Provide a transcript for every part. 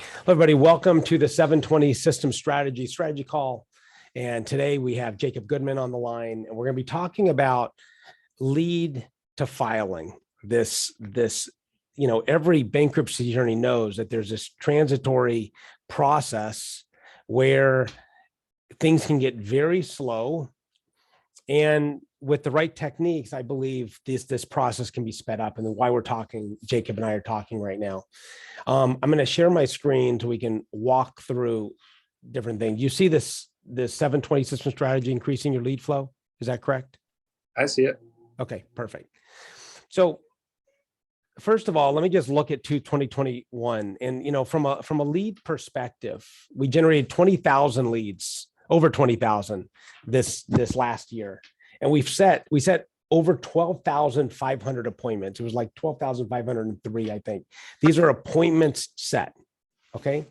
Hello, everybody. Welcome to the 720 System Strategy Call. And today we have Jacob Goodman on the line, and we're going to be talking about lead to filing. Every bankruptcy attorney knows that there's this transitory process where things can get very slow. And with the right techniques, I believe this process can be sped up, and why Jacob and I are talking right now. I'm going to share my screen so we can walk through different things. You see this 720 system strategy increasing your lead flow. Is that correct? I see it. Okay, perfect. So first of all, let me just look at 2021. And, from a lead perspective, we generated 20,000 leads, over 20,000 this last year. And we set over 12,500 appointments. It was like 12,503, I think. These are appointments set, okay?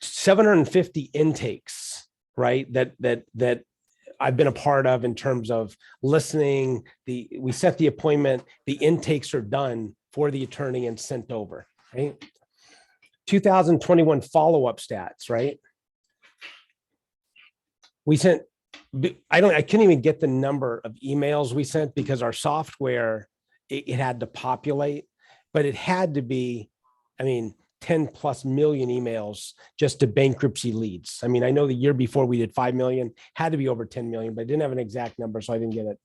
750 intakes, right? That I've been a part of in terms of listening. We set the appointment, the intakes are done for the attorney and sent over, right? 2021 follow-up stats, right? We sent, I can't even get the number of emails we sent because our software, it had to populate, but it had to be, 10 plus million emails just to bankruptcy leads. I know the year before we did 5 million, had to be over 10 million, but I didn't have an exact number, so I didn't get it.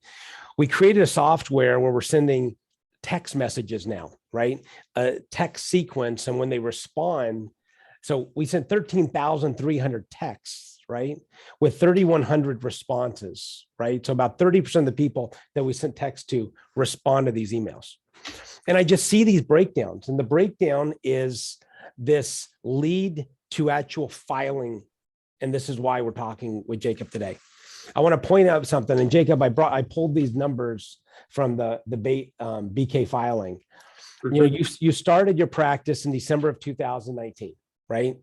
We created a software where we're sending text messages now, right? A text sequence, and when they respond, so we sent 13,300 texts, right? With 3,100 responses, right? So about 30% of the people that we sent text to respond to these emails. And I just see these breakdowns, and the breakdown is this lead to actual filing. And this is why we're talking with Jacob today. I want to point out something. And Jacob, I pulled these numbers from the BK filing. You started your practice in December of 2019, right?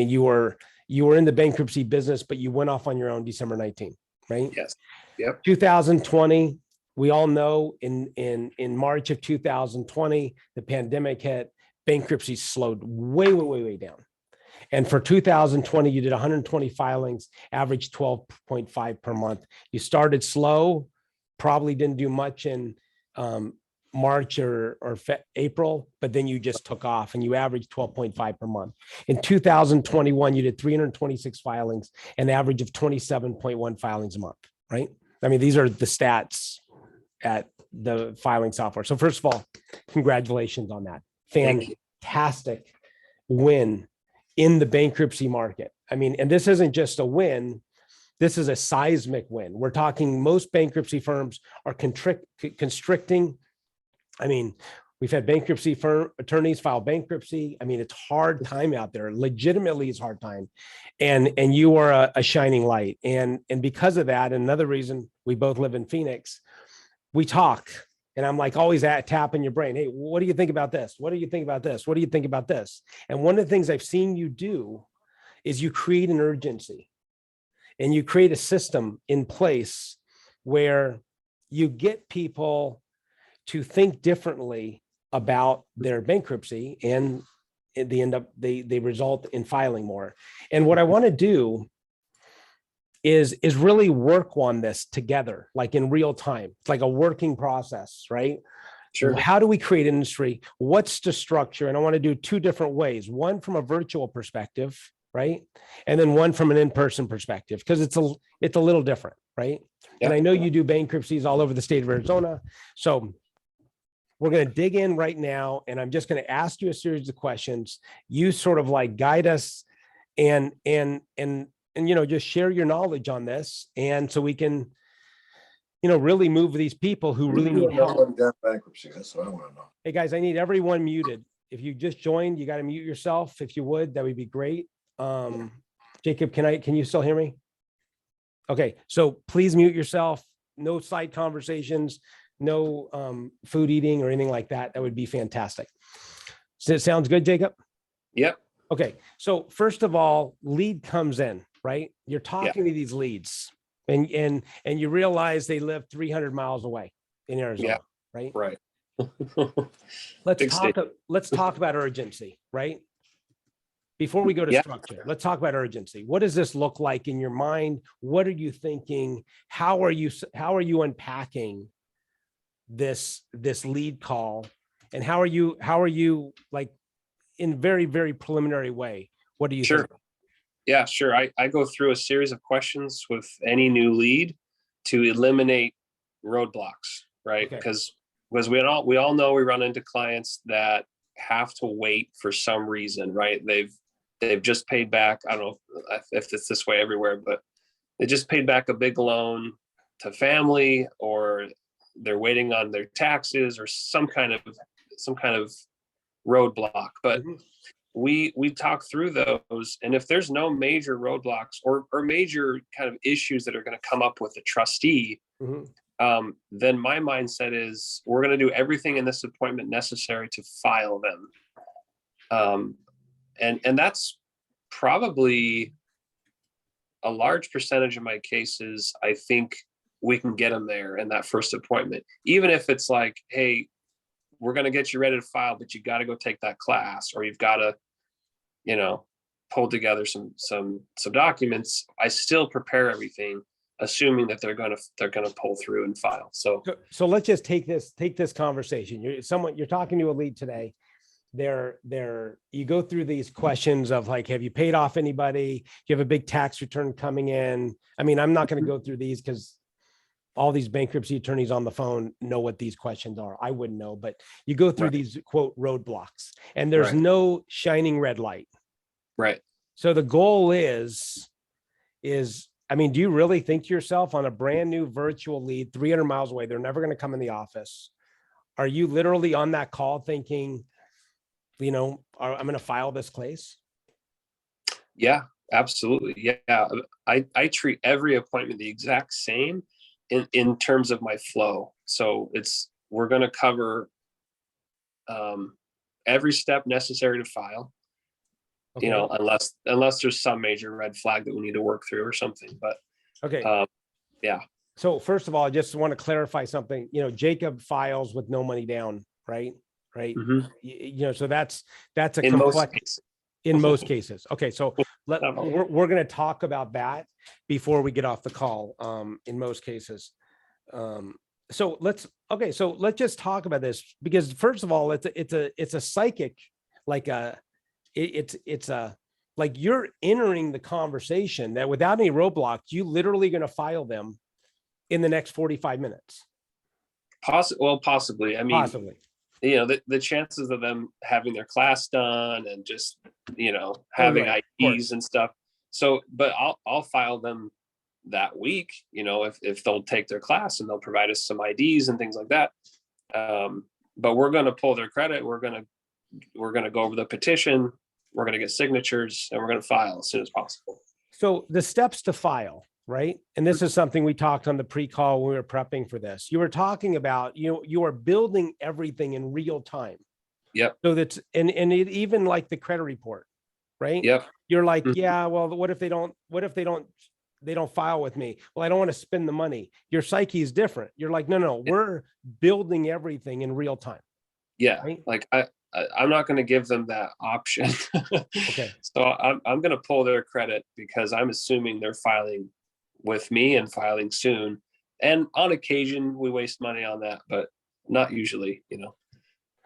You were in the bankruptcy business, but you went off on your own December 19, right? Yes. Yep. 2020, we all know in March of 2020, the pandemic hit, bankruptcy slowed way down. And for 2020, you did 120 filings, average 12.5 per month. You started slow, probably didn't do much in March or April, but then you just took off and you averaged 12.5 per month. In 2021, you did 326 filings, an average of 27.1 filings a month, right? These are the stats at the filing software. So first of all, congratulations on that. Fantastic win in the bankruptcy market. And this isn't just a win, this is a seismic win. We're talking most bankruptcy firms are constricting. We've had bankruptcy attorneys file bankruptcy. It's hard time out there. Legitimately, it's hard time. And you are a shining light. And because of that, another reason we both live in Phoenix, we talk. And I'm like always tapping your brain. Hey, what do you think about this? What do you think about this? What do you think about this? And one of the things I've seen you do is you create an urgency and you create a system in place where you get people to think differently about their bankruptcy, and they result in filing more. And what I want to do is really work on this together, like in real time. It's like a working process, right? Sure. How do we create an industry? What's the structure? And I want to do two different ways, one from a virtual perspective, right? And then one from an in-person perspective, because it's a little different, right? Yep. And I know you do bankruptcies all over the state of Arizona. So we're going to dig in right now, and I'm just going to ask you a series of questions. You sort of like guide us and just share your knowledge on this. And so we can, really move these people who really need help. Bankruptcy. That's what I want to know. Hey guys, I need everyone muted. If you just joined, you got to mute yourself. If you would, that would be great. Jacob, can you still hear me? Okay. So please mute yourself. No side conversations, no food eating or anything like that. That would be fantastic. So it sounds good, Jacob? Yep. Okay. So first of all, lead comes in, right? You're talking to these leads and you realize they live 300 miles away in Arizona, right? Right. Let's talk about urgency, right? before we go to Yeah. structure, let's talk about urgency. What does this look like in your mind? What are you thinking? How are you unpacking this lead call? And how are you like in very, very preliminary way? What do you Sure. think? Yeah, sure. I go through a series of questions with any new lead to eliminate roadblocks, right? Okay. Because we all know we run into clients that have to wait for some reason, right? They've just paid back. I don't know if it's this way everywhere, but they just paid back a big loan to family, or they're waiting on their taxes, or some kind of roadblock. But Mhm. we talk through those, and if there's no major roadblocks or major kind of issues that are going to come up with the trustee, Mhm. then my mindset is we're going to do everything in this appointment necessary to file them. And that's probably a large percentage of my cases. I think we can get them there in that first appointment, even if it's like, hey, we're going to get you ready to file, but you got to go take that class, or you've got to, pull together some documents. I still prepare everything, assuming that they're going to pull through and file. So let's just take this conversation. You're talking to a lead today. You go through these questions of like, have you paid off anybody? Do you have a big tax return coming in? I mean, I'm not going to go through these because all these bankruptcy attorneys on the phone know what these questions are. I wouldn't know, but you go through Right. these quote roadblocks, and there's Right. no shining red light. Right. So the goal is, I mean, do you really think to yourself on a brand new virtual lead 300 miles away, they're never going to come in the office? Are you literally on that call thinking, I'm going to file this case? Yeah, absolutely. Yeah. I treat every appointment the exact same in terms of my flow. So we're going to cover every step necessary to file, Okay. unless there's some major red flag that we need to work through or something. But Okay. yeah. So first of all, I just want to clarify something. Jacob files with no money down, right? Right. Mhm. So that's a In most complex cases. in most cases. Okay. So Not all. we're going to talk about that before we get off the call. In most cases. So let's just talk about this, because first of all, it's a psychic, like it's a, like you're entering the conversation that without any roadblocks, you literally going to file them in the next 45 minutes. Possibly. I mean, Possibly. the chances of them having their class done and just, having right, IDs and stuff. So, but I'll file them that week, if they'll take their class and they'll provide us some IDs and things like that. But we're going to pull their credit. We're going to go over the petition. We're going to get signatures, and we're going to file as soon as possible. So the steps to file, right? And this is something we talked on the pre-call when we were prepping for this. You were talking about, you are building everything in real time. Yep. So that's, and it even like the credit report, right? Yep. You're like, Mhm. yeah, well, what if they don't file with me? Well, I don't want to spend the money. Your psyche is different. You're like, no, we're building everything in real time. Yeah. Right? Like I'm not going to give them that option. Okay. So I'm going to pull their credit because I'm assuming they're filing with me and filing soon. And on occasion we waste money on that, but not usually,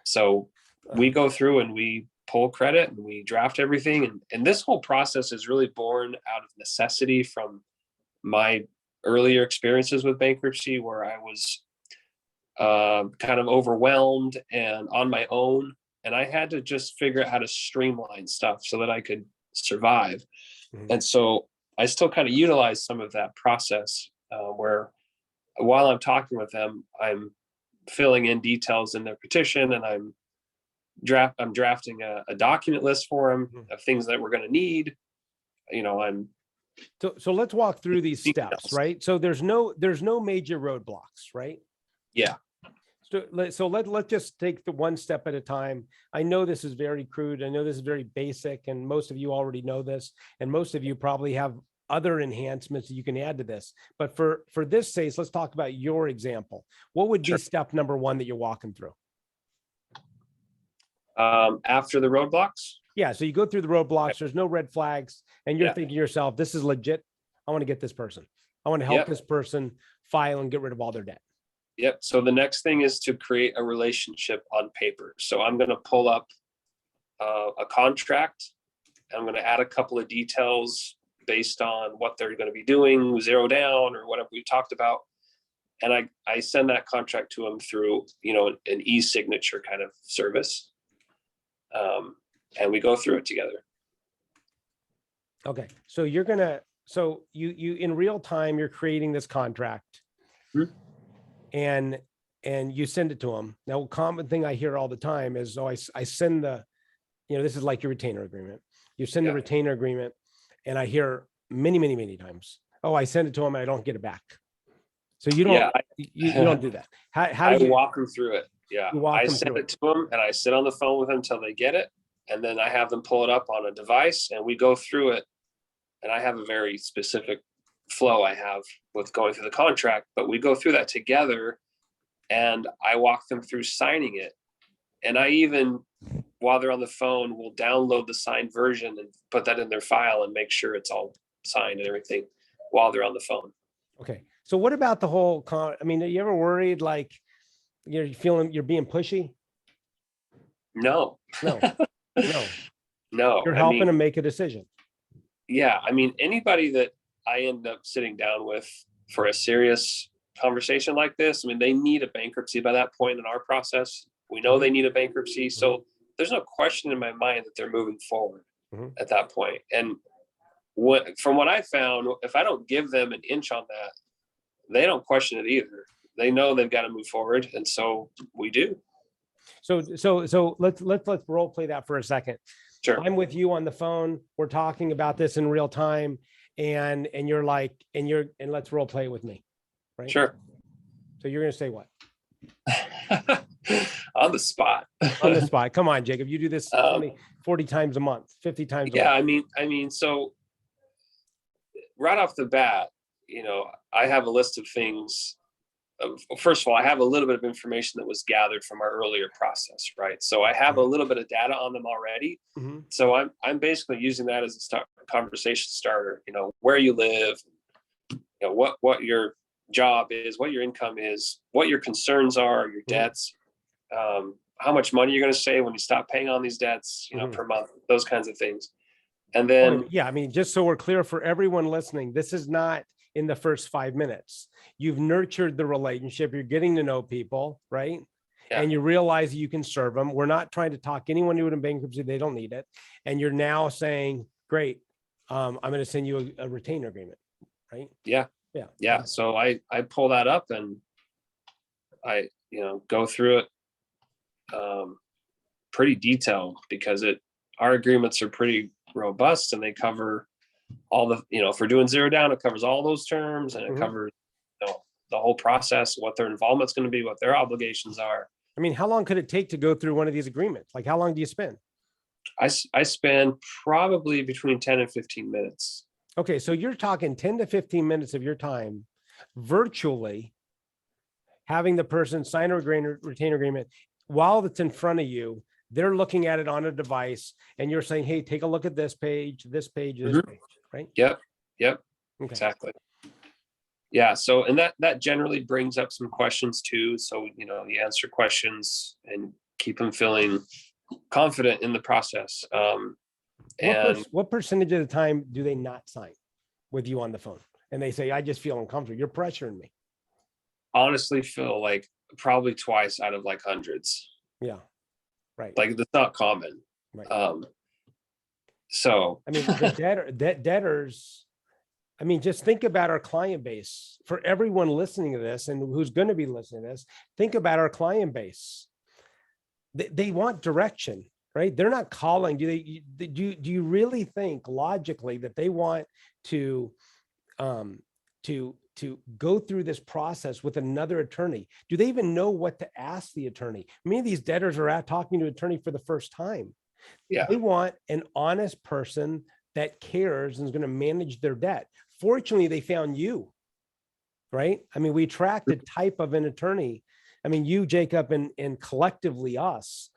So we go through and we pull credit and we draft everything. And this whole process is really born out of necessity from my earlier experiences with bankruptcy, where I was kind of overwhelmed and on my own. And I had to just figure out how to streamline stuff so that I could survive. Mhm. And so I still kind of utilize some of that process, where while I'm talking with them, I'm filling in details in their petition, and I'm drafting a document list for them of things that we're going to need. So let's walk through these steps, Details. right? So there's no major roadblocks, right? Yeah. So let's just take the one step at a time. I know this is very crude. I know this is very basic, and most of you already know this, and most of you probably have other enhancements that you can add to this. But for this case, let's talk about your example. What would be Sure. step number one that you're walking through? After the roadblocks? Yeah. So you go through the roadblocks, there's no red flags, and you're Yeah. thinking to yourself, this is legit. I want to get this person. I want to help Yep. this person file and get rid of all their debt. Yep. So the next thing is to create a relationship on paper. So I'm going to pull up a contract. I'm going to add a couple of details based on what they're going to be doing, zero down or whatever we talked about. And I send that contract to them through, an e-signature kind of service. And we go through it together. Okay. So you in real time, you're creating this contract and you send it to them. Now, a common thing I hear all the time is, I send this is like your retainer agreement. You send the Yeah. retainer agreement, and I hear many, many, many times, oh, I send it to them and I don't get it back. So you don't, Yeah, you don't do that. How I do you walk them through it. Yeah. You walk I them send through it to them and I sit on the phone with them until they get it. And then I have them pull it up on a device and we go through it. And I have a very specific flow I have with going through the contract, but we go through that together and I walk them through signing it. And I even, while they're on the phone, will download the signed version and put that in their file and make sure it's all signed and everything while they're on the phone. Okay. So what about the whole are you ever worried like you're feeling you're being pushy? No. No. No. You're helping them make a decision. Yeah. I mean, anybody that I end up sitting down with for a serious conversation like this, I mean, they need a bankruptcy by that point in our process. We know they need a bankruptcy. So there's no question in my mind that they're moving forward at that point. And from what I found, if I don't give them an inch on that, they don't question it either. They know they've got to move forward. And so we do. So let's role play that for a second. Sure. I'm with you on the phone. We're talking about this in real time. And you're like, and let's role play it with me. Right. Sure. So you're going to say what? On the spot. On the spot. Come on, Jacob. You do this 40 times a month, 50 times a month. I mean, so right off the bat, I have a list of things. First of all, I have a little bit of information that was gathered from our earlier process, right? So I have a little bit of data on them already. So I'm basically using that as a conversation starter. Where you live, what your job is, what your income is, what your concerns are, your debts, how much money you're going to save when you stop paying on these debts, per month, those kinds of things. And then, just so we're clear for everyone listening, this is not in the first 5 minutes. You've nurtured the relationship. You're getting to know people, right? Yeah. And you realize you can serve them. We're not trying to talk anyone new in bankruptcy. They don't need it. And you're now saying, great, I'm going to send you a retainer agreement, right? Yeah. So I pull that up and I, go through it pretty detailed because our agreements are pretty robust and they cover all the, if we're doing zero down, it covers all those terms and it covers the whole process, what their involvement's going to be, what their obligations are. I mean, how long could it take to go through one of these agreements? Like, how long do you spend? I spend probably between 10 and 15 minutes. Okay. So you're talking 10 to 15 minutes of your time virtually having the person sign a retainer agreement while it's in front of you. They're looking at it on a device and you're saying, hey, take a look at this page, this page, right? Yep. Okay. Exactly. Yeah. So, and that generally brings up some questions too. So, you answer questions and keep them feeling confident in the process. What percentage of the time do they not sign with you on the phone? And they say, I just feel uncomfortable. You're pressuring me. Honestly, feel like probably twice out of like hundreds. Yeah. Right. Like that's not common. Right. So, I mean, the debtors, I mean, just think about our client base. For everyone listening to this and who's going to be listening to this, think about our client base. They want direction, right? They're not calling. Do you really think logically that they want to go through this process with another attorney? Do they even know what to ask the attorney? Many of these debtors are talking to an attorney for the first time. Yeah. They want an honest person that cares and is going to manage their debt. Fortunately, they found you, right? I mean, we attract the type of an attorney. I mean, you, Jacob, and collectively us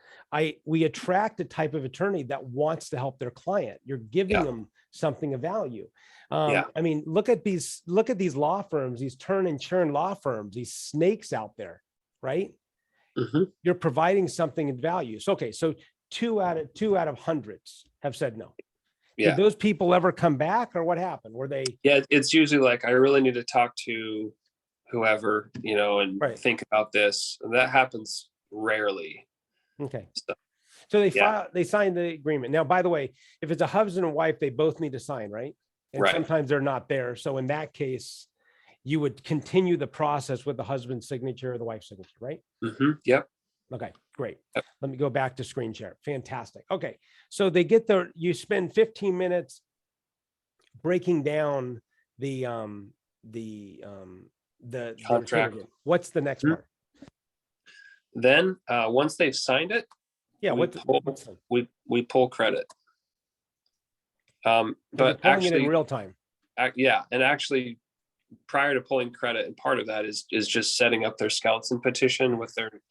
we attract a type of attorney that wants to help their client. You're giving Yeah. them something of value. Yeah. I mean, look at these law firms, these turn and churn law firms, these snakes out there, right? Mhm. You're providing something of value. So, okay. So two out of hundreds have said no. Yeah. Did those people ever come back, or what happened? Were they? Yeah. It's usually like, I really need to talk to whoever, and Right. think about this. And that happens rarely. Okay. So, So yeah. they signed the agreement. Now, by the way, if it's a husband and wife, they both need to sign, right? And Right. sometimes they're not there. So in that case, you would continue the process with the husband's signature or the wife's signature, right? Yep. Okay, great. Yep. Let me go back to screen share. Fantastic. Okay. So you spend 15 minutes breaking down the Contract. retainer agreement. What's the next Mhm. part? Then once they've signed it, Yeah, we pull credit. You're But pulling it in actually, real time. yeah, and actually, prior to pulling credit, and part of that is just setting up their skeleton petition with their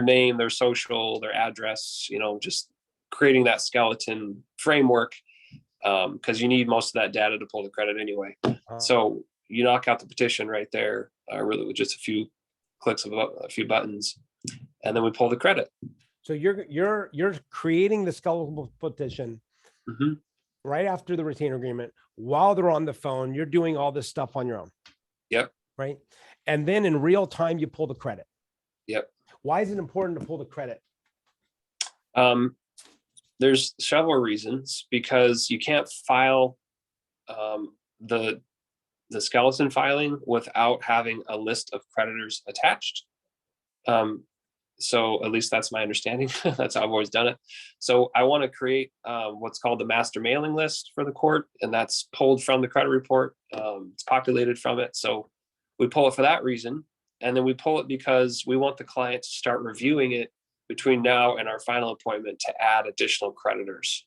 name, their social, their address. Just creating that skeleton framework, because you need most of that data to pull the credit anyway. So you knock out the petition right there, really with just a few clicks of a few buttons, and then we pull the credit. So you're creating the skeletal petition Mhm. right after the retainer agreement while they're on the phone. You're doing all this stuff on your own. Yep. Right. And then in real time, you pull the credit. Yep. Why is it important to pull the credit? There's several reasons, because you can't file the skeleton filing without having a list of creditors attached. So at least that's my understanding. That's how I've always done it. So I want to create what's called the master mailing list for the court, and that's pulled from the credit report. It's populated from it. So we pull it for that reason. And then we pull it because we want the client to start reviewing it between now and our final appointment to add additional creditors.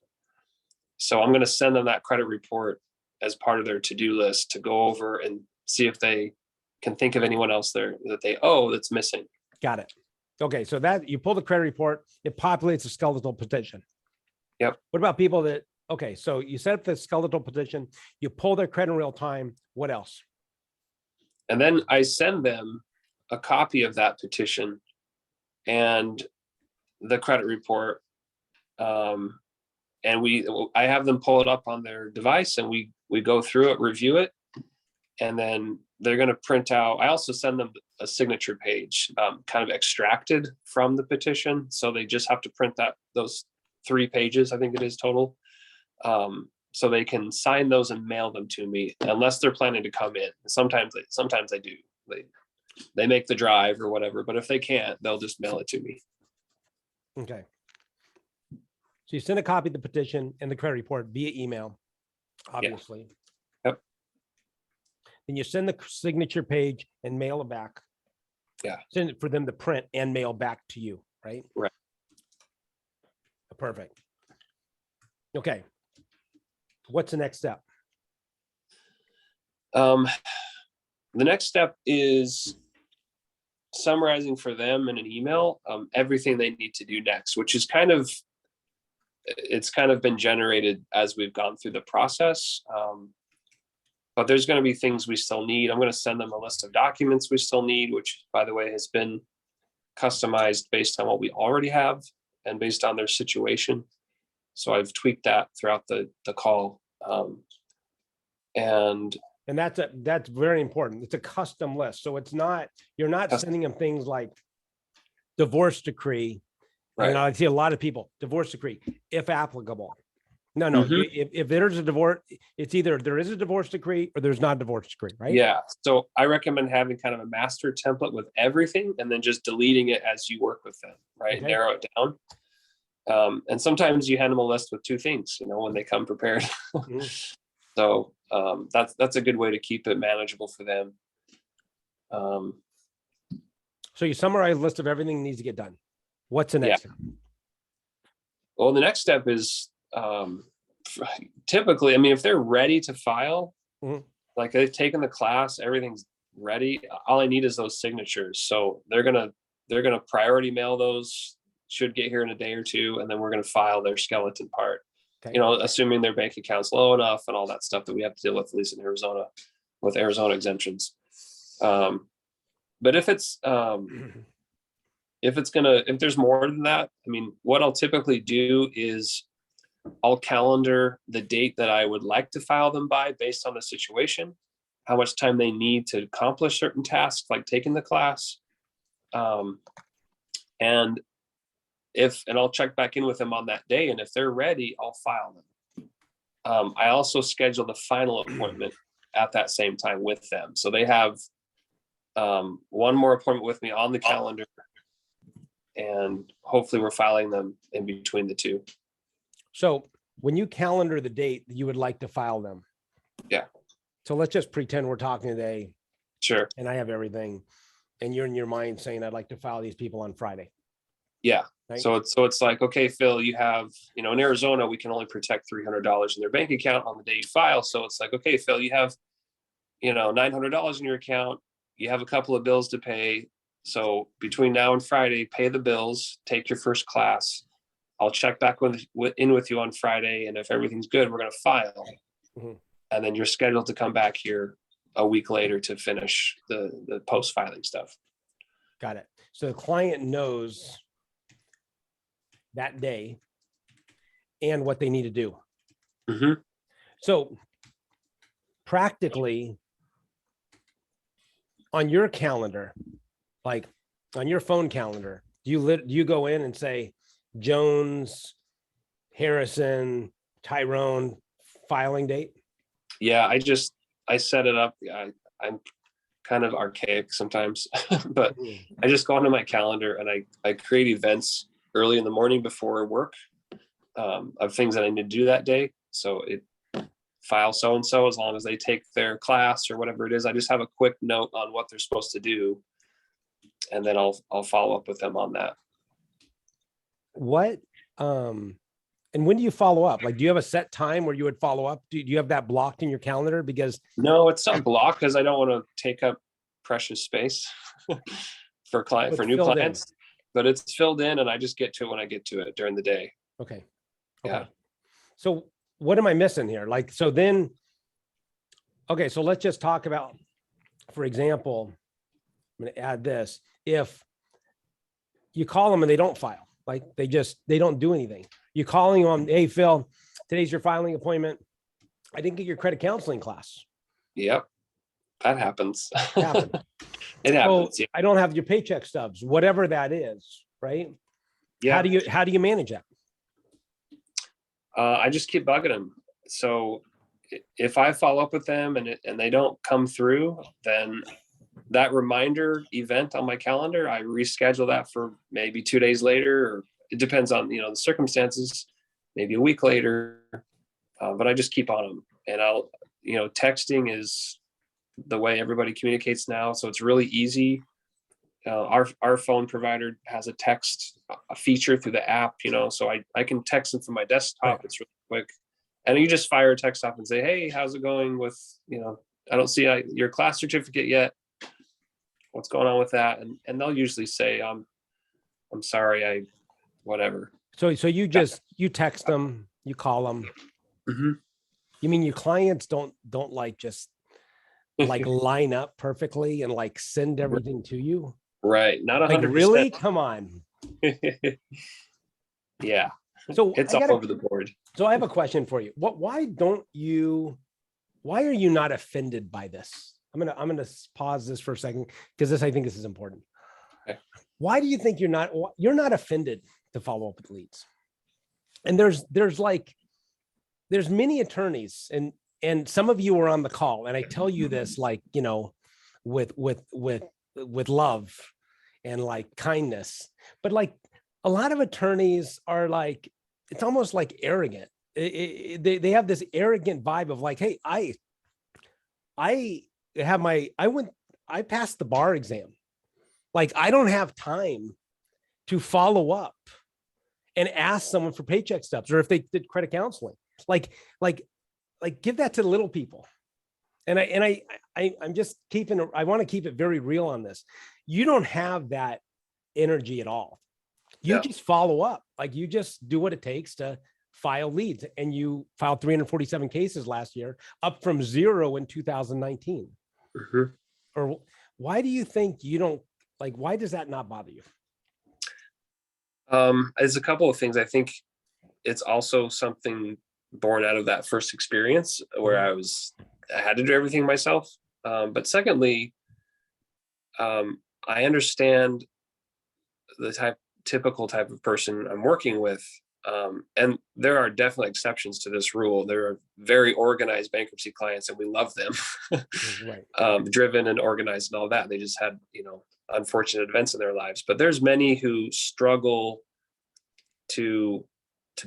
So I'm going to send them that credit report as part of their to-do list to go over and see if they can think of anyone else there that they owe that's missing. Got it. Okay. So that you pull the credit report, it populates a skeletal petition. Yep. What about people that, okay, so you set up the skeletal petition, you pull their credit in real time. What else? And then I send them a copy of that petition and the credit report. And I have them pull it up on their device, and we go through it, review it, and then they're going to print out. I also send them a signature page, kind of extracted from the petition. So they just have to print those 3 pages, I think it is total. So they can sign those and mail them to me, unless they're planning to come in. Sometimes they do. They make the drive or whatever, but if they can't, they'll just mail it to me. Okay. So you send a copy of the petition and the credit report via email, obviously. Yep. Then you send the signature page and mail it back. Yeah. Send it for them to print and mail back to you, right? Right. Perfect. Okay. What's the next step? The next step is summarizing for them in an email everything they need to do next, which is kind of been generated as we've gone through the process. But there's going to be things we still need. I'm going to send them a list of documents we still need, which, by the way, has been customized based on what we already have and based on their situation. So I've tweaked that throughout the call. And that's very important. It's a custom list. So you're not sending them things like divorce decree. right. I see a lot of people, divorce decree, if applicable. No, Mhm. if there's a divorce, it's either there is a divorce decree or there's not a divorce decree, right? Yeah. So I recommend having kind of a master template with everything and then just deleting it as you work with them, right? Okay. Narrow it down. And sometimes you hand them a list with 2 things, when they come prepared. Mhm. So that's a good way to keep it manageable for them. So you summarize a list of everything that needs to get done. What's the next step? Well, the next step is typically, if they're ready to file, Mhm. like they've taken the class, everything's ready. All I need is those signatures. So they're gonna priority mail those should get here in a day or two, and then we're going to file their skeleton part. Okay. You know, assuming their bank account's low enough and all that stuff that we have to deal with, at least in Arizona, with Arizona exemptions. But if there's more than that, I mean, what I'll typically do is I'll calendar the date that I would like to file them by based on the situation, how much time they need to accomplish certain tasks, like taking the class. And I'll check back in with them on that day. And if they're ready, I'll file them. I also schedule the final appointment at that same time with them. So they have one more appointment with me on the calendar, and hopefully we're filing them in between the two. So when you calendar the date that you would like to file them. Yeah. So let's just pretend we're talking today Sure. and I have everything and you're in your mind saying, I'd like to file these people on Friday. Yeah. Right? So it's like, okay, Phil, you have, you know, in Arizona, we can only protect $300 in their bank account on the day you file. So it's like, okay, Phil, you have, you know, $900 in your account. You have a couple of bills to pay. So between now and Friday, pay the bills, take your first class. I'll check back in with you on Friday. And if everything's good, we're going to file. Mhm. And then you're scheduled to come back here a week later to finish the post-filing stuff. Got it. So the client knows that day and what they need to do. Mm-hmm. So practically on your calendar, like on your phone calendar, do you go in and say Jones, Harrison, Tyrone filing date? Yeah, I set it up. I'm kind of archaic sometimes, but I just go onto my calendar and I create events early in the morning before work of things that I need to do that day. So it file so-and-so, as long as they take their class or whatever it is, I just have a quick note on what they're supposed to do. And then I'll follow up with them on that. What, and when do you follow up? Like, do you have a set time where you would follow up? Do you have that blocked in your calendar? Because no, it's not blocked because I don't want to take up precious space for new clients, but it's filled in and I just get to it when I get to it during the day. Okay. Yeah. So what am I missing here? Like, so then, okay, so let's just talk about, for example, I'm going to add this. If you call them and they don't file, like they don't do anything. You're calling them, hey, Phil, today's your filing appointment. I didn't get your credit counseling class. Yep. That happens. It happens. So, yeah. I don't have your paycheck stubs, whatever that is, right? Yeah. How do you manage that? I just keep bugging them. So if I follow up with them and they don't come through, then that reminder event on my calendar, I reschedule that for maybe 2 days later, or it depends on, the circumstances, maybe a week later, but I just keep on them. And texting is the way everybody communicates now. So it's really easy. Our phone provider has a feature through the app, so I can text them from my desktop. Right. It's really quick. And you just fire a text off and say, hey, how's it going with, I don't see your class certificate yet. What's going on with that? And they'll usually say, I'm sorry, whatever. So you text them, you call them. Mm-hmm. You mean your clients don't like just like line up perfectly and like send everything to you? Right. Not 100%. Like, really? Come on. Yeah. So it's all over the board. So I have a question for you. Why are you not offended by this? I'm going to pause this for a second because I think this is important. Okay. Why do you think you're not offended to follow up with leads? And there's many attorneys and some of you are on the call, and I tell you this, like, with love and like kindness, but like a lot of attorneys are like, it's almost like arrogant. They have this arrogant vibe of like, hey, I passed the bar exam. Like, I don't have time to follow up and ask someone for paycheck stubs, or if they did credit counseling, like give that to the little people. And I'm just I want to keep it very real on this. You don't have that energy at all. You Yeah. just follow up. Like you just do what it takes to file leads, and you filed 347 cases last year, up from 0 in 2019. Mhm. Or why do you think you don't like, why does that not bother you? There's a couple of things. I think it's also something born out of that first experience where I had to do everything myself. But secondly, I understand the typical type of person I'm working with. And there are definitely exceptions to this rule. There are very organized bankruptcy clients, and we love them, Right. driven and organized and all that. They just had, unfortunate events in their lives. But there's many who struggle to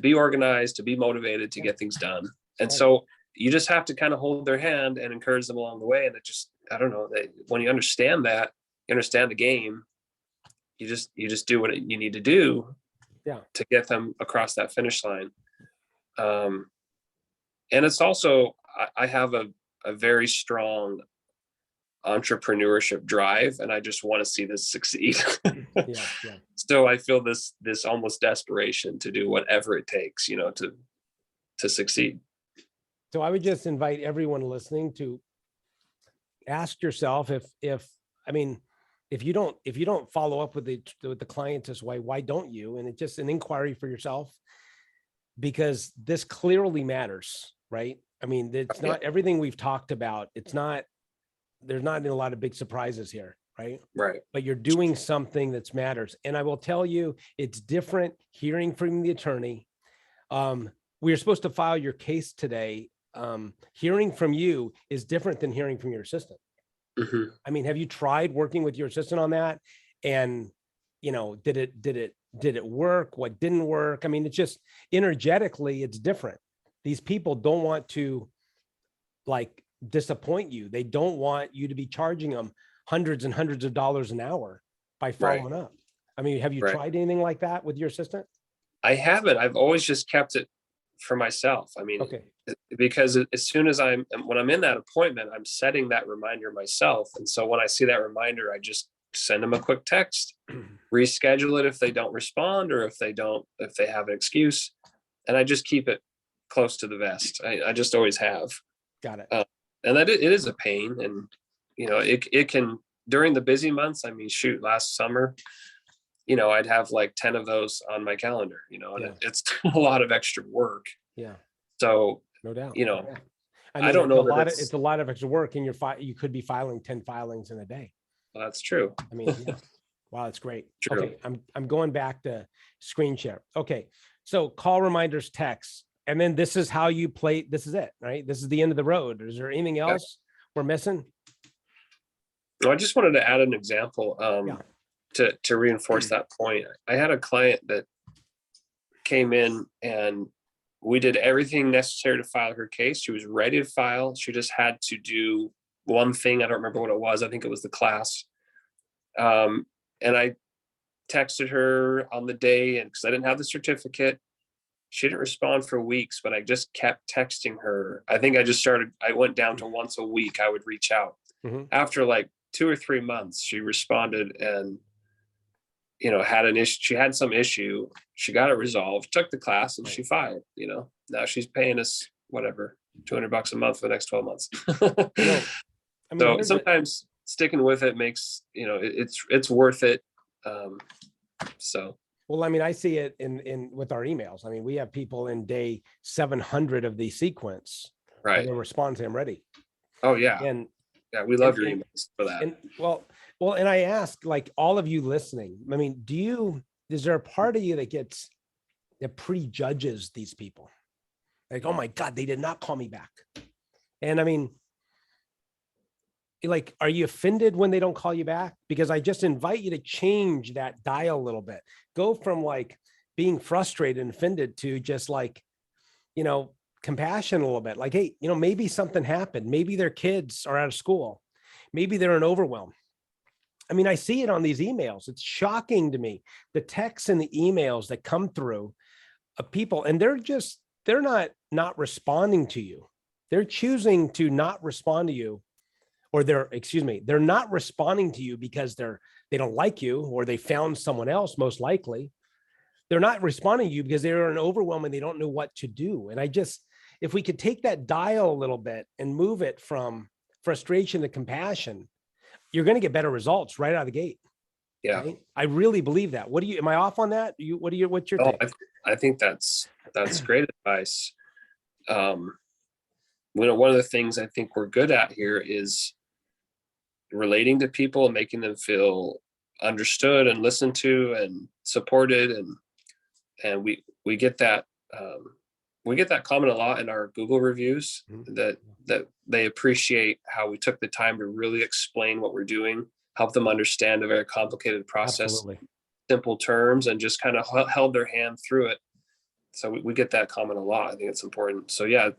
be organized, to be motivated, to get things done. And so you just have to kind of hold their hand and encourage them along the way. And it just, I don't know, when you understand that, you understand the game, you just do what you need to do to get them across that finish line. And it's also, I have a very strong entrepreneurship drive, and I just want to see this succeed. Yeah. So I feel this almost desperation to do whatever it takes, to succeed. So I would just invite everyone listening to ask yourself if you don't follow up with the client this way, why don't you? And it's just an inquiry for yourself, because this clearly matters, right? I mean, it's not everything we've talked about. There's not a lot of big surprises here, right? Right. But you're doing something that matters. And I will tell you, it's different hearing from the attorney. We are supposed to file your case today. Hearing from you is different than hearing from your assistant. Mm-hmm. I mean, have you tried working with your assistant on that? And, did it work? What didn't work? I mean, it's just energetically, it's different. These people don't want to disappoint you. They don't want you to be charging them hundreds and hundreds of dollars an hour by following up. I mean, have you tried anything like that with your assistant? I haven't. I've always just kept it for myself. I mean, because as soon as when I'm in that appointment, I'm setting that reminder myself. And so when I see that reminder, I just send them a quick text, reschedule it if they don't respond, or if they have an excuse. And I just keep it close to the vest. I just always have. Got it. And that it is a pain. And, it can, during the busy months, I mean, shoot, last summer, I'd have like 10 of those on my calendar, and it's a lot of extra work. Yeah. So, no doubt. I don't know that it's a lot of extra work, and you could be filing 10 filings in a day. Well, that's true. I mean, wow, that's great. True. Okay. I'm going back to screen share. Okay. So call reminders, text, and then this is how you play. This is it, right? This is the end of the road. Is there anything else we're missing? No, I just wanted to add an example to reinforce that point. I had a client that came in, and we did everything necessary to file her case. She was ready to file. She just had to do one thing. I don't remember what it was. I think it was the class. And I texted her on the day, and because I didn't have the certificate, she didn't respond for weeks, but I just kept texting her. I think I went down to once a week. I would reach out. After like 2 or 3 months, she responded and, had an issue. She had some issue. She got it resolved, took the class, and she filed, now she's paying us whatever, $200 a month for the next 12 months. So sometimes sticking with it makes, it's worth it. Well, I mean, I see it in with our emails. I mean, we have people in day 700 of the sequence. Right. And they respond to I'm ready. Oh yeah. And we love your emails for that. And and I ask, like, all of you listening, I mean, is there a part of you that prejudges these people? Like, oh my God, they did not call me back. And I mean, like, are you offended when they don't call you back? Because I just invite you to change that dial a little bit. Go from like being frustrated and offended to just like, compassion a little bit. Like, hey, maybe something happened. Maybe their kids are out of school. Maybe they're in overwhelm. I mean, I see it on these emails. It's shocking to me. The texts and the emails that come through of people, and they're not responding to you. They're choosing to not respond to you, or they're not responding to you because they don't like you, or they found someone else, most likely. they're not responding to you because they're in overwhelm and they don't know what to do. And if we could take that dial a little bit and move it from frustration to compassion, you're going to get better results right out of the gate. Yeah. Right? I really believe that. Am I off on that? What's your Oh, take? I think that's great advice. One of the things I think we're good at here is relating to people and making them feel understood and listened to and supported, and we get that comment a lot in our Google reviews, that they appreciate how we took the time to really explain what we're doing, help them understand a very complicated process. Absolutely. Simple terms, and just kind of held their hand through it. So we get that comment a lot. I think it's important. So yeah,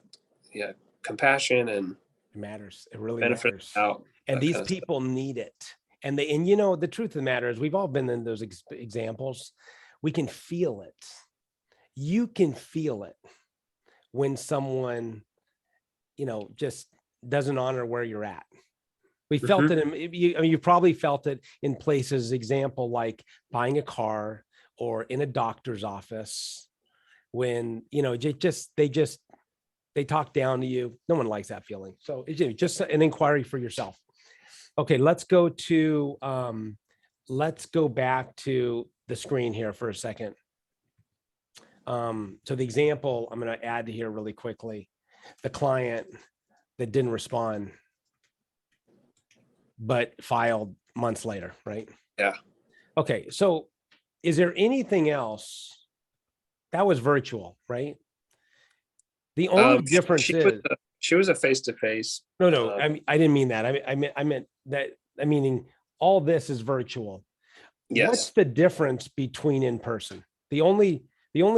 compassion and it matters. It really benefit matters. out. And these people need it. And the truth of the matter is, we've all been in those examples. We can feel it. You can feel it when someone, just doesn't honor where you're at. We felt it. You probably felt it in places, example, like buying a car or in a doctor's office, when, they talk down to you. No one likes that feeling. So it's just an inquiry for yourself. Okay, let's go back to the screen here for a second. So the example I'm going to add here really quickly, the client that didn't respond, but filed months later, right? Yeah. Okay, so is there anything else? That was virtual, right? The only difference she was a face-to-face. No, I didn't mean that. I meant that. Meaning all this is virtual. Yes. What's the difference between in person? The only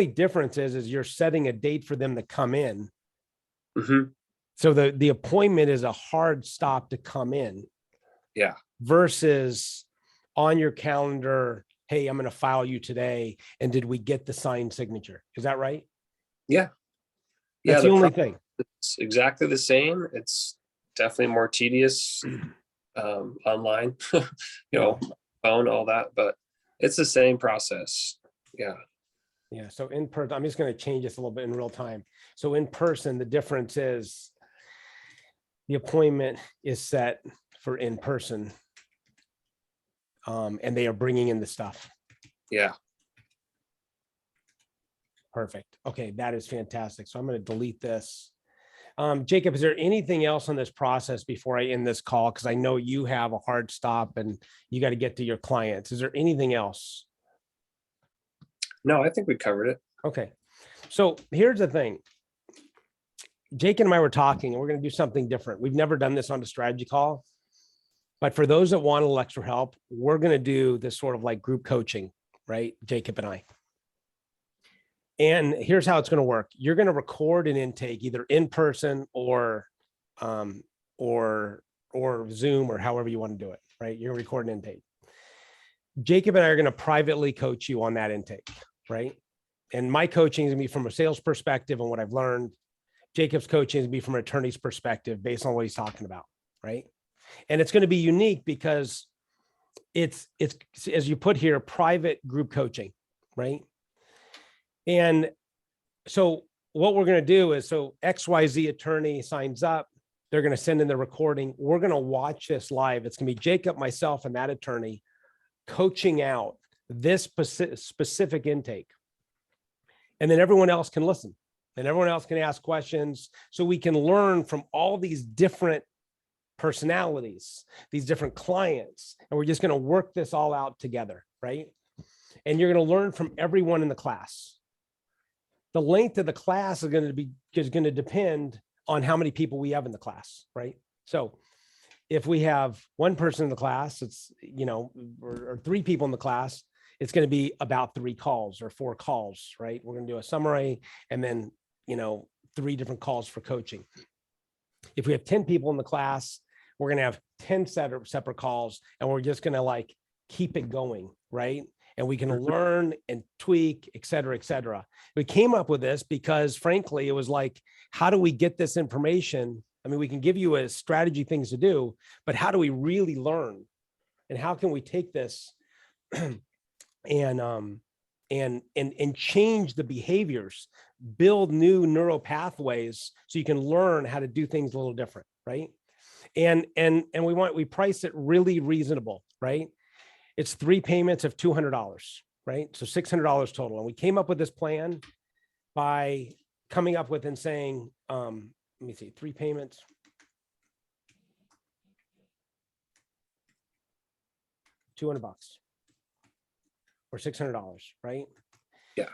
difference is you're setting a date for them to come in. So the appointment is a hard stop to come in. Yeah. Versus on your calendar, hey, I'm going to file you today. And did we get the signed signature? Is that right? Yeah. That's the only thing. It's exactly the same. It's definitely more tedious online, phone, all that, but it's the same process. Yeah. Yeah. So in person, I'm just going to change this a little bit in real time. So in person, the difference is the appointment is set for in person, and they are bringing in the stuff. Yeah. Perfect. Okay, that is fantastic. So I'm going to delete this. Jacob, is there anything else on this process before I end this call? Because I know you have a hard stop and you got to get to your clients. Is there anything else? No, I think we covered it. Okay. So here's the thing. Jake and I were talking, and we're going to do something different. We've never done this on a strategy call. But for those that want a little extra help, we're going to do this sort of like group coaching, right? Jacob and I. And here's how it's going to work. You're going to record an intake either in person or Zoom or however you want to do it, right? You're going to record an intake. Jacob and I are going to privately coach you on that intake, right? And my coaching is going to be from a sales perspective and what I've learned. Jacob's coaching is going to be from an attorney's perspective based on what he's talking about, right? And it's going to be unique because it's as you put here, private group coaching, right? And so what we're going to do is, so XYZ attorney signs up, they're going to send in the recording. We're going to watch this live. It's going to be Jacob, myself, and that attorney coaching out this specific intake. And then everyone else can listen and everyone else can ask questions. So we can learn from all these different personalities, these different clients, and we're just going to work this all out together, right? And you're going to learn from everyone in the class. The length of the class is going to depend on how many people we have in the class, right? So if we have one person in the class, it's, or three people in the class, it's going to be about 3 calls or 4 calls, right? We're going to do a summary and then, 3 different calls for coaching. If we have 10 people in the class, we're going to have 10 separate calls, and we're just going to keep it going, right? And we can learn and tweak, et cetera, et cetera. We came up with this because frankly, it was like, how do we get this information? I mean, we can give you a strategy, things to do, but how do we really learn? And how can we take this and and change the behaviors, build new neural pathways so you can learn how to do things a little different, right? And we price it really reasonable, right? It's 3 payments of $200, right? So $600 total. And we came up with this plan by coming up with and saying, let me see, 3 payments. $200 or $600, right? Yeah.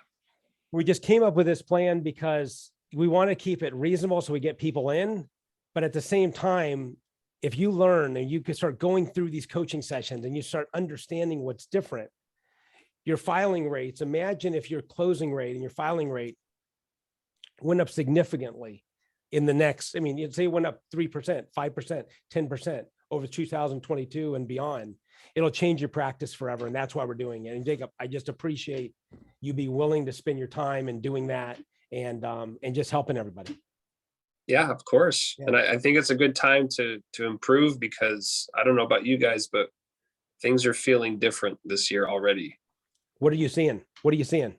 We just came up with this plan because we want to keep it reasonable so we get people in, but at the same time, if you learn and you can start going through these coaching sessions and you start understanding what's different, your filing rates, imagine if your closing rate and your filing rate went up significantly in the next, I mean, you'd say it went up 3%, 5%, 10% over 2022 and beyond. It'll change your practice forever. And that's why we're doing it. And Jacob, I just appreciate you be willing to spend your time and doing that and just helping everybody. Yeah, of course. Yeah. And I think it's a good time to improve, because I don't know about you guys, but things are feeling different this year already. What are you seeing? What are you seeing?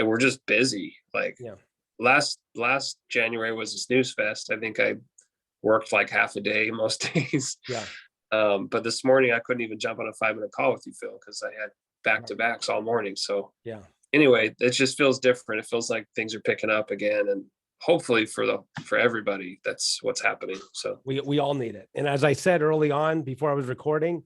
We're just busy. Like Yeah. last January was a snooze fest. I think I worked like half a day most days. Yeah. But this morning I couldn't even jump on a 5-minute call with you, Phil, because I had back-to-backs all morning. So Yeah. anyway, it just feels different. It feels like things are picking up again, and hopefully for everybody, that's what's happening. So We all need it. And as I said early on before I was recording,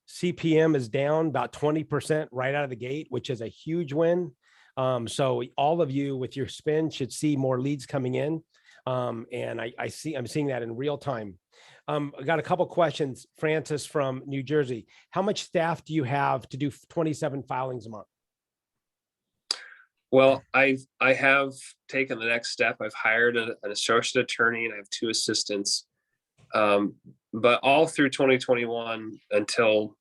CPM is down about 20% right out of the gate, which is a huge win. So all of you with your spin should see more leads coming in. And I'm seeing that in real time. I got a couple questions. Francis from New Jersey. How much staff do you have to do 27 filings a month? well, I have taken the next step. I've hired an associate attorney, and I have 2 assistants. But all through 2021 until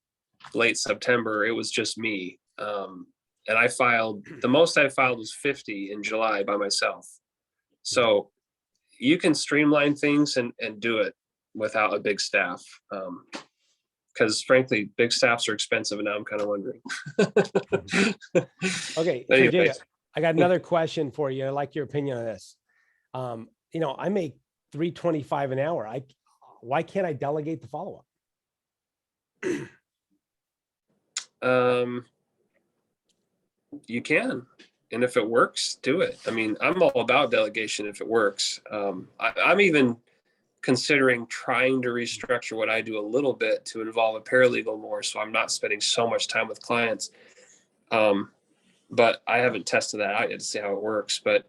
late September, it was just me. And I filed, the most I filed was 50 in July by myself. So you can streamline things and do it without a big staff. Because frankly, big staffs are expensive, and now I'm kind of wondering. Okay. So Anyway. Jacob, I got another question for you. I like your opinion on this. I make $325 an hour. Why can't I delegate the follow-up? You can, and if it works, do it. I mean, I'm all about delegation if it works. I'm even considering trying to restructure what I do a little bit to involve a paralegal more, so I'm not spending so much time with clients. But I haven't tested that out yet to see how it works. But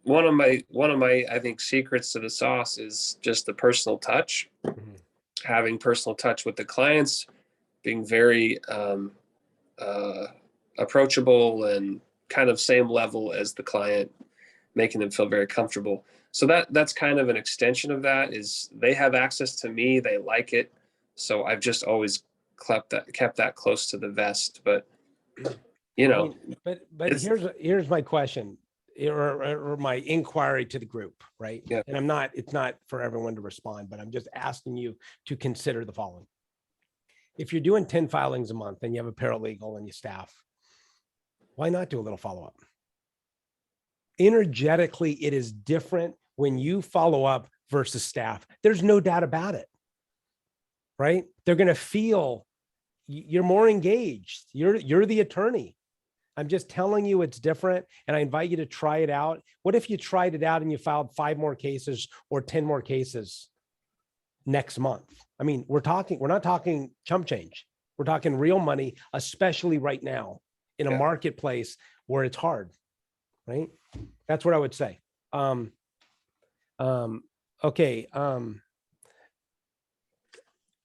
one of my I think secrets to the sauce is just the personal touch. Mhm. Having personal touch with the clients, being very approachable and kind of same level as the client, making them feel very comfortable. So that's kind of an extension of that. Is they have access to me, they like it. So I've just always kept that close to the vest. But but it's- here's my question or my inquiry to the group, right? Yeah. And it's not for everyone to respond, but I'm just asking you to consider the following. If you're doing 10 filings a month and you have a paralegal and you staff, why not do a little follow-up? Energetically, it is different when you follow up versus staff. There's no doubt about it, right? They're going to feel you're more engaged. You're the attorney. I'm just telling you it's different. And I invite you to try it out. What if you tried it out and you filed 5 more cases or 10 more cases next month? I mean, we're not talking chump change. We're talking real money, especially right now in a marketplace where it's hard, right? That's what I would say. Okay.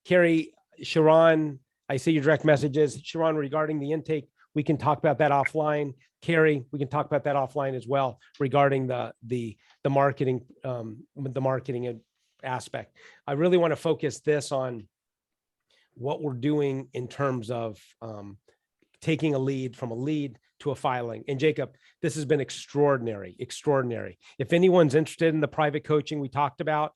Carrie, Sharon, I see your direct messages. Sharon, regarding the intake, we can talk about that offline. Carrie, we can talk about that offline as well regarding the marketing, aspect. I really want to focus this on what we're doing in terms of taking a lead from a lead to a filing. And Jacob, this has been extraordinary. If anyone's interested in the private coaching we talked about,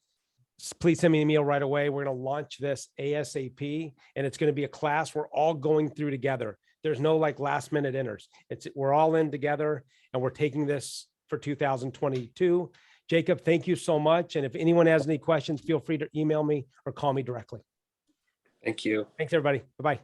please send me an email right away. We're going to launch this ASAP, and it's going to be a class we're all going through together. There's no like last minute enters. We're all in together and we're taking this for 2022. Jacob, thank you so much. And if anyone has any questions, feel free to email me or call me directly. Thank you. Thanks, everybody. Bye-bye.